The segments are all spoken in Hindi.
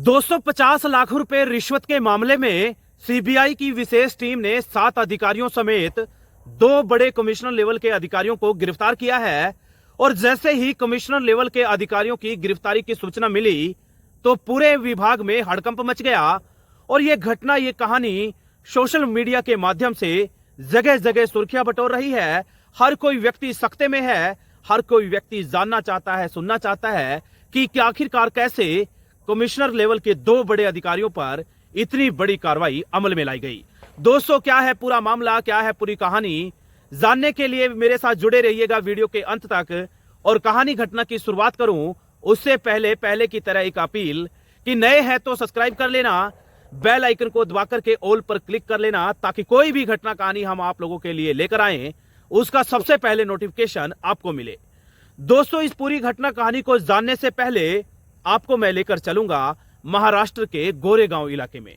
250 लाख रुपए रिश्वत के मामले में सीबीआई की विशेष टीम ने 7 अधिकारियों समेत 2 बड़े कमिश्नर लेवल के अधिकारियों को गिरफ्तार किया है। और जैसे ही कमिश्नर लेवल के अधिकारियों की गिरफ्तारी की सूचना मिली तो पूरे विभाग में हड़कंप मच गया। और ये घटना, ये कहानी सोशल मीडिया के माध्यम से जगह जगह सुर्खियां बटोर रही है। हर कोई व्यक्ति सख्ते में है, हर कोई व्यक्ति जानना चाहता है, सुनना चाहता है कि आखिरकार कैसे कमिश्नर लेवल के 2 बड़े अधिकारियों पर इतनी बड़ी कार्रवाई अमल में लाई गई। दोस्तों, क्या है पूरा मामला, क्या है पूरी कहानी, जानने के लिए मेरे साथ जुड़े रहिएगा वीडियो के अंत तक। और कहानी घटना की शुरुआत करूं उससे पहले की तरह एक अपील कि नए हैं तो सब्सक्राइब कर लेना, बेल आइकन को दबा करके ऑल पर क्लिक कर लेना, ताकि कोई भी घटना कहानी हम आप लोगों के लिए लेकर आए उसका सबसे पहले नोटिफिकेशन आपको मिले। दोस्तों, इस पूरी घटना कहानी को जानने से पहले आपको मैं लेकर चलूंगा महाराष्ट्र के गोरेगांव इलाके में।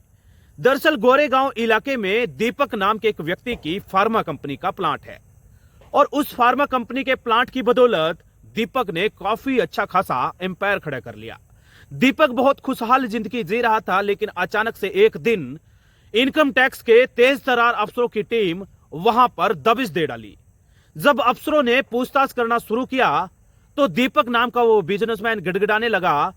दरअसल गोरेगांव इलाके में दीपक नाम के एक व्यक्ति की फार्मा कंपनी का प्लांट है और उस फार्मा कंपनी के प्लांट की बदौलत दीपक ने काफी अच्छा खासा एम्पायर खड़ा कर लिया। दीपक बहुत खुशहाल जिंदगी जी रहा था, लेकिन अचानक से एक दिन इनकम टैक्स के तेज तर्रार अफसरों की टीम वहां पर दबिश दे डाली। जब अफसरों ने पूछताछ करना शुरू किया तो दीपक नाम का वो बिजनेसमैन गिड़गिड़ाने लगा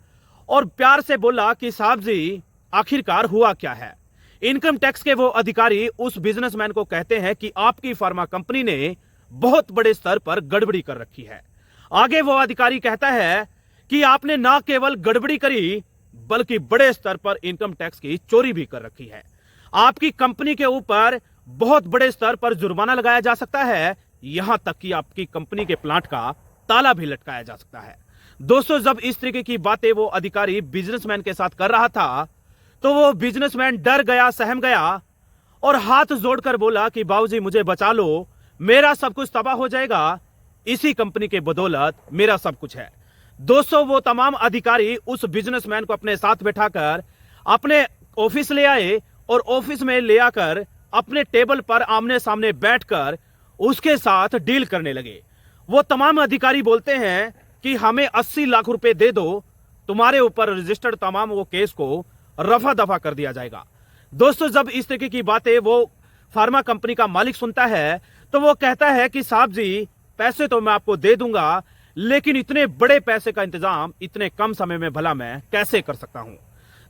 और प्यार से बोला कि साहब जी, आखिरकार हुआ क्या है। इनकम टैक्स के वो अधिकारी उस बिजनेसमैन को कहते हैं कि आपकी फार्मा कंपनी ने बहुत बड़े स्तर पर गड़बड़ी कर रखी है। आगे वो अधिकारी कहता है कि आपने ना केवल गड़बड़ी करी बल्कि बड़े स्तर पर इनकम टैक्स की चोरी भी कर रखी है। आपकी कंपनी के ऊपर बहुत बड़े स्तर पर जुर्माना लगाया जा सकता है, यहां तक कि आपकी कंपनी के प्लांट का ताला भी लटकाया जा सकता है। दोस्तों, जब इस तरीके की बातें वो अधिकारी बिजनेसमैन के साथ कर रहा था तो वो बिजनेसमैन डर गया, सहम गया और हाथ जोड़कर बोला कि बाबूजी मुझे बचा लो, मेरा सब कुछ तबाह हो जाएगा, इसी कंपनी के बदौलत मेरा सब कुछ है। दोस्तों, वो तमाम अधिकारी उस बिजनेसमैन को अपने साथ बैठाकर अपने ऑफिस ले आए और ऑफिस में ले आकर अपने टेबल पर आमने सामने बैठकर उसके साथ डील करने लगे। वो तमाम अधिकारी बोलते हैं कि हमें 80 लाख रुपए दे दो, तुम्हारे ऊपर रजिस्टर्ड तमाम वो केस को रफा दफा कर दिया जाएगा। दोस्तों, जब इस तरीके की बातें वो फार्मा कंपनी का मालिक सुनता है तो वो कहता है कि साहब जी, पैसे तो मैं आपको दे दूंगा, लेकिन इतने बड़े पैसे का इंतजाम इतने कम समय में भला मैं कैसे कर सकता हूं।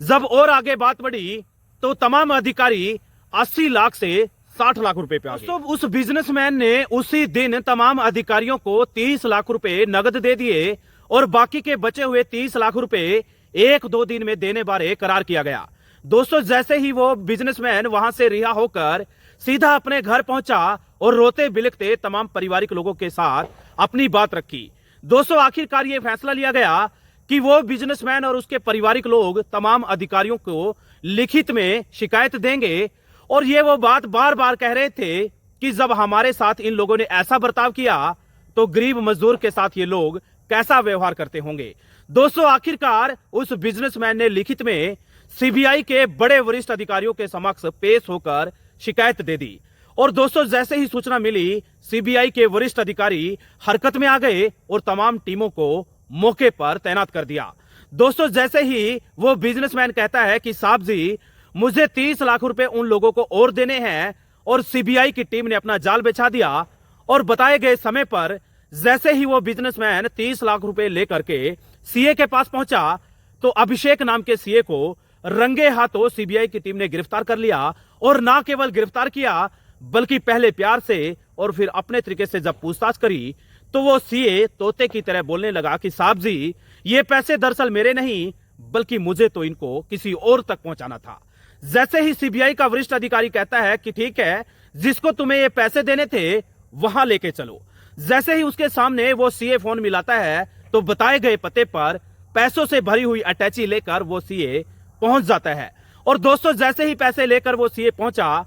जब और आगे बात बढ़ी तो तमाम अधिकारी 80 लाख से 60 लाख रुपए पे आ गए। दोस्तों, उस बिजनेसमैन ने उसी दिन तमाम अधिकारियों को 30 लाख रुपए नगद दे दिए और बाकी के बचे हुए 30 लाख रुपए 1-2 दिन में देने बारे करार किया गया। दोस्तों, जैसे ही वो बिजनेसमैन वहां से रिहा होकर सीधा अपने घर पहुंचा और रोते बिलखते तमाम पारिवारिक लोगों के साथ अपनी बात रखी। दोस्तों, आखिरकार ये फैसला लिया गया कि वो बिजनेसमैन और उसके पारिवारिक लोग तमाम अधिकारियों को लिखित में शिकायत देंगे। और ये वो बात बार बार कह रहे थे कि जब हमारे साथ इन लोगों ने ऐसा बर्ताव किया तो गरीब मजदूर के साथ ये लोग कैसा व्यवहार करते होंगे। दोस्तों, आखिरकार उस बिजनेसमैन ने लिखित में सीबीआई के बड़े वरिष्ठ अधिकारियों के समक्ष पेश होकर शिकायत दे दी। और दोस्तों, जैसे ही सूचना मिली सीबीआई के वरिष्ठ अधिकारी हरकत में आ गए और तमाम टीमों को मौके पर तैनात कर दिया। दोस्तों, जैसे ही वो बिजनेसमैन कहता है कि साहब जी, मुझे 30 लाख रुपए उन लोगों को और देने हैं, और सीबीआई की टीम ने अपना जाल बिछा दिया और बताए गए समय पर जैसे ही वो बिजनेसमैन 30 लाख रुपए लेकर के सीए के पास पहुंचा तो अभिषेक नाम के सीए को रंगे हाथों सीबीआई की टीम ने गिरफ्तार कर लिया। और ना केवल गिरफ्तार किया बल्कि पहले प्यार से और फिर अपने तरीके से जब पूछताछ करी तो वो सीए तोते की तरह बोलने लगा कि साहब जी, ये पैसे दरअसल मेरे नहीं बल्कि मुझे तो इनको किसी और तक पहुंचाना था। जैसे ही सीबीआई का वरिष्ठ अधिकारी कहता है कि ठीक है, जिसको तुम्हें ये पैसे देने थे वहां लेके चलो। जैसे ही उसके सामने वो सीए फोन मिलाता है तो बताए गए पते पर पैसों से भरी हुई अटैची लेकर वो सीए पहुंच जाता है। और दोस्तों, जैसे ही पैसे लेकर वो सीए पहुंचा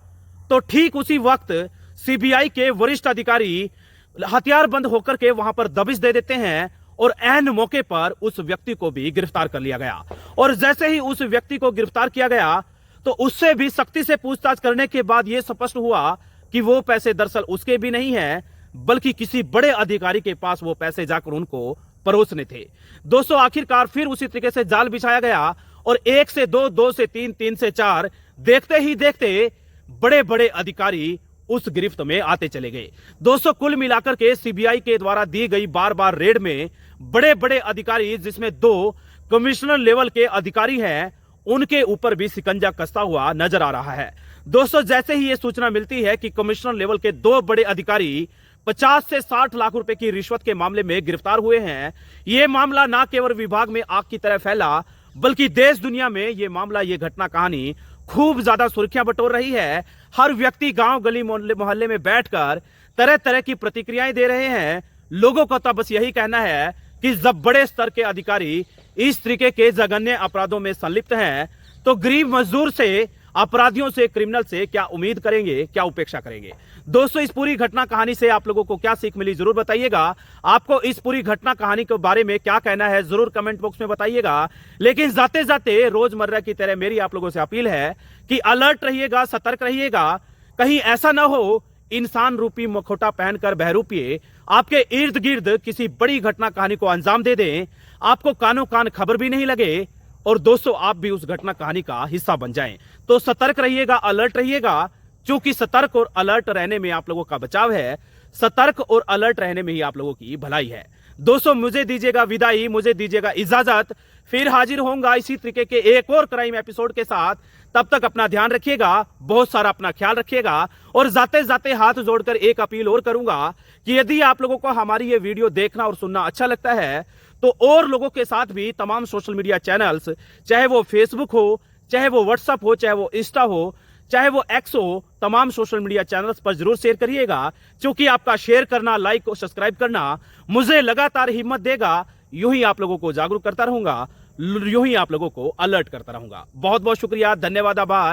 तो ठीक उसी वक्त सीबीआई के वरिष्ठ अधिकारी हथियारबंद होकर के वहां पर दबिश दे देते हैं और ऐन मौके पर उस व्यक्ति को भी गिरफ्तार कर लिया गया। और जैसे ही उस व्यक्ति को गिरफ्तार किया गया तो उससे भी सख्ती से पूछताछ करने के बाद यह स्पष्ट हुआ कि वो पैसे दरअसल उसके भी नहीं है बल्कि किसी बड़े अधिकारी के पास वो पैसे जाकर उनको परोसने थे। दोस्तों, आखिरकार फिर उसी तरीके से जाल बिछाया गया और 1 से 2, 2 से 3, 3 से 4 देखते ही देखते बड़े बड़े अधिकारी उस गिरफ्त में आते चले गए। दोस्तों, कुल मिलाकर के सीबीआई के द्वारा दी गई बार बार रेड में बड़े बड़े अधिकारी, जिसमें 2 कमिश्नर लेवल के अधिकारी हैं, उनके ऊपर भी शिकंजा कसता हुआ नजर आ रहा है। दोस्तों, जैसे ही यह सूचना मिलती है कि कमिश्नर लेवल के 2 बड़े अधिकारी 50 से 60 लाख रुपए की रिश्वत के मामले में गिरफ्तार हुए हैं, यह मामला न केवल विभाग में आग की तरह फैला, बल्कि देश दुनिया में यह मामला, यह घटना कहानी खूब ज्यादा सुर्खियां बटोर रही है। हर व्यक्ति गांव गली मोहल्ले में बैठकर तरह तरह की प्रतिक्रियाएं दे रहे हैं। लोगों का तो बस यही कहना है कि जब बड़े स्तर के अधिकारी इस तरीके के जघन्य अपराधों में संलिप्त हैं, तो गरीब मजदूर से, अपराधियों से, क्रिमिनल से क्या उम्मीद करेंगे, क्या उपेक्षा करेंगे। दोस्तों, इस पूरी घटना कहानी से आप लोगों को क्या सीख मिली, जरूर बताइएगा। आपको इस पूरी घटना कहानी के बारे में क्या कहना है, जरूर कमेंट बॉक्स में बताइएगा। लेकिन जाते जाते रोजमर्रा की तरह मेरी आप लोगों से अपील है कि अलर्ट रहिएगा, सतर्क रहिएगा। कहीं ऐसा ना हो इंसान रूपी मुखौटा पहनकर बहरूपिये आपके इर्द गिर्द किसी बड़ी घटना कहानी को अंजाम दे दें, आपको कानों कान खबर भी नहीं लगे, और दोस्तों आप भी उस घटना कहानी का हिस्सा बन जाएं। तो सतर्क रहिएगा, अलर्ट रहिएगा, क्योंकि सतर्क और अलर्ट रहने में आप लोगों का बचाव है, सतर्क और अलर्ट रहने में ही आप लोगों की भलाई है। दोस्तों, मुझे दीजिएगा विदाई, मुझे दीजिएगा इजाजत। फिर हाजिर होऊंगा इसी तरीके के एक और क्राइम एपिसोड के साथ। तब तक अपना ध्यान रखिएगा, बहुत सारा अपना ख्याल रखिएगा। और जाते जाते हाथ जोड़कर एक अपील और करूंगा कि यदि आप लोगों को हमारी ये वीडियो देखना और सुनना अच्छा लगता है, तो और लोगों के साथ भी तमाम सोशल मीडिया चैनल्स, चाहे वो फेसबुक हो, चाहे वो व्हाट्सएप हो, चाहे वो इंस्टा हो, चाहे वो एक्स हो, तमाम सोशल मीडिया चैनल्स पर जरूर शेयर करिएगा, क्योंकि आपका शेयर करना, लाइक और सब्सक्राइब करना मुझे लगातार हिम्मत देगा। यूं ही आप लोगों को जागरूक करता रहूंगा, यूं ही आप लोगों को अलर्ट करता रहूंगा। बहुत बहुत शुक्रिया, धन्यवाद, आभार।